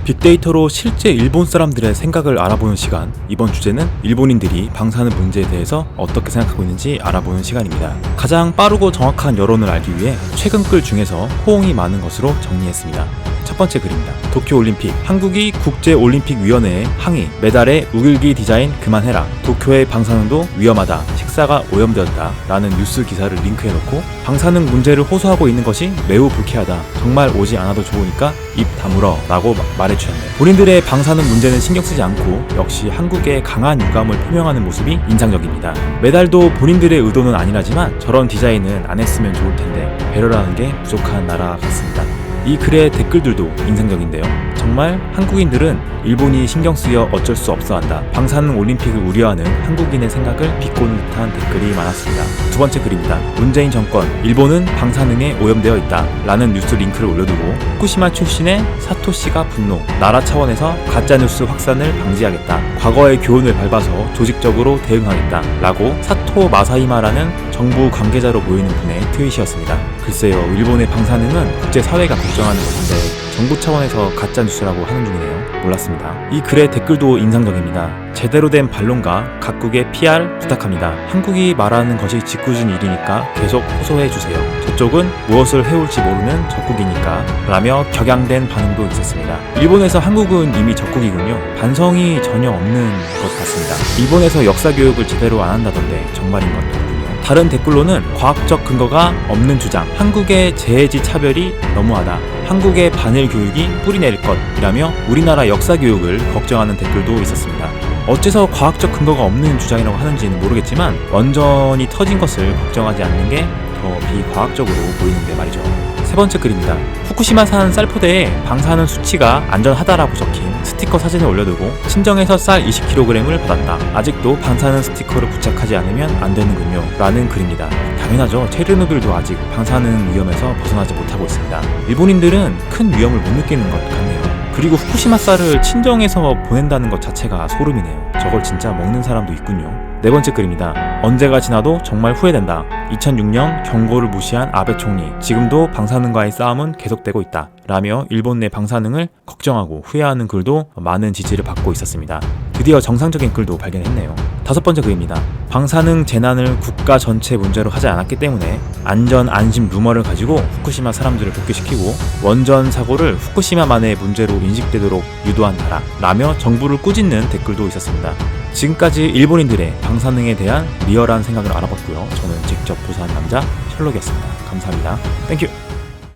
빅데이터로 실제 일본 사람들의 생각을 알아보는 시간. 이번 주제는 일본인들이 방사능 문제에 대해서 어떻게 생각하고 있는지 알아보는 시간입니다. 가장 빠르고 정확한 여론을 알기 위해 최근 글 중에서 호응이 많은 것으로 정리했습니다. 첫 번째 글입니다. 도쿄올림픽. 한국이 국제올림픽위원회에 항의. 메달의 우길기 디자인 그만해라. 도쿄의 방사능도 위험하다. 식사가 오염되었다. 라는 뉴스 기사를 링크해놓고 방사능 문제를 호소하고 있는 것이 매우 불쾌하다. 정말 오지 않아도 좋으니까 입 다물어 라고 말해주셨네요. 본인들의 방사능 문제는 신경 쓰지 않고 역시 한국의 강한 유감을 표명하는 모습이 인상적입니다. 메달도 본인들의 의도는 아니라지만 저런 디자인은 안 했으면 좋을 텐데 배려라는 게 부족한 나라 같습니다. 이 글의 댓글들도 인상적인데요. 정말 한국인들은 일본이 신경 쓰여 어쩔 수 없어 한다. 방사능 올림픽을 우려하는 한국인의 생각을 비꼬는 듯한 댓글이 많았습니다. 두 번째 글입니다. 문재인 정권, 일본은 방사능에 오염되어 있다. 라는 뉴스 링크를 올려두고 후쿠시마 출신의 사토씨가 분노. 나라 차원에서 가짜뉴스 확산을 방지하겠다. 과거의 교훈을 밟아서 조직적으로 대응하겠다. 라고 사토 마사이마라는 정부 관계자로 보이는 분의 트윗이었습니다. 글쎄요, 일본의 방사능은 국제사회가 걱정하는 것인데 정부 차원에서 가짜뉴스라고 하는 중이네요. 몰랐습니다. 이 글의 댓글도 인상적입니다. 제대로 된 반론과 각국의 PR 부탁합니다. 한국이 말하는 것이 짓궂은 일이니까 계속 호소해주세요. 저쪽은 무엇을 해올지 모르는 적국이니까 라며 격양된 반응도 있었습니다. 일본에서 한국은 이미 적국이군요. 반성이 전혀 없는 것 같습니다. 일본에서 역사교육을 제대로 안 한다던데 정말인 것도 다른 댓글로는 과학적 근거가 없는 주장, 한국의 재해지 차별이 너무하다, 한국의 반일 교육이 뿌리내릴 것이라며 우리나라 역사 교육을 걱정하는 댓글도 있었습니다. 어째서 과학적 근거가 없는 주장이라고 하는지는 모르겠지만 완전히 터진 것을 걱정하지 않는 게 더 비과학적으로 보이는데 말이죠. 세 번째 글입니다. 후쿠시마산 쌀포대에 방사능 수치가 안전하다라고 적힌 스티커 사진을 올려두고 친정에서 쌀 20kg을 받았다. 아직도 방사능 스티커를 부착하지 않으면 안 되는군요. 라는 글입니다. 당연하죠. 체르노빌도 아직 방사능 위험에서 벗어나지 못하고 있습니다. 일본인들은 큰 위험을 못 느끼는 것 같네요. 그리고 후쿠시마 쌀을 친정에서 보낸다는 것 자체가 소름이네요. 저걸 진짜 먹는 사람도 있군요. 네 번째 글입니다. 언제가 지나도 정말 후회된다. 2006년 경고를 무시한 아베 총리. 지금도 방사능과의 싸움은 계속되고 있다. 라며 일본 내 방사능을 걱정하고 후회하는 글도 많은 지지를 받고 있었습니다. 드디어 정상적인 글도 발견했네요. 다섯 번째 글입니다. 방사능 재난을 국가 전체 문제로 하지 않았기 때문에 안전 안심 루머를 가지고 후쿠시마 사람들을 복귀시키고 원전 사고를 후쿠시마만의 문제로 인식되도록 유도한다라 라며 정부를 꾸짖는 댓글도 있었습니다. 지금까지 일본인들의 방사능에 대한 리얼한 생각을 알아봤고요. 저는 직접 조사한 남자 셜록이었습니다. 감사합니다. 땡큐.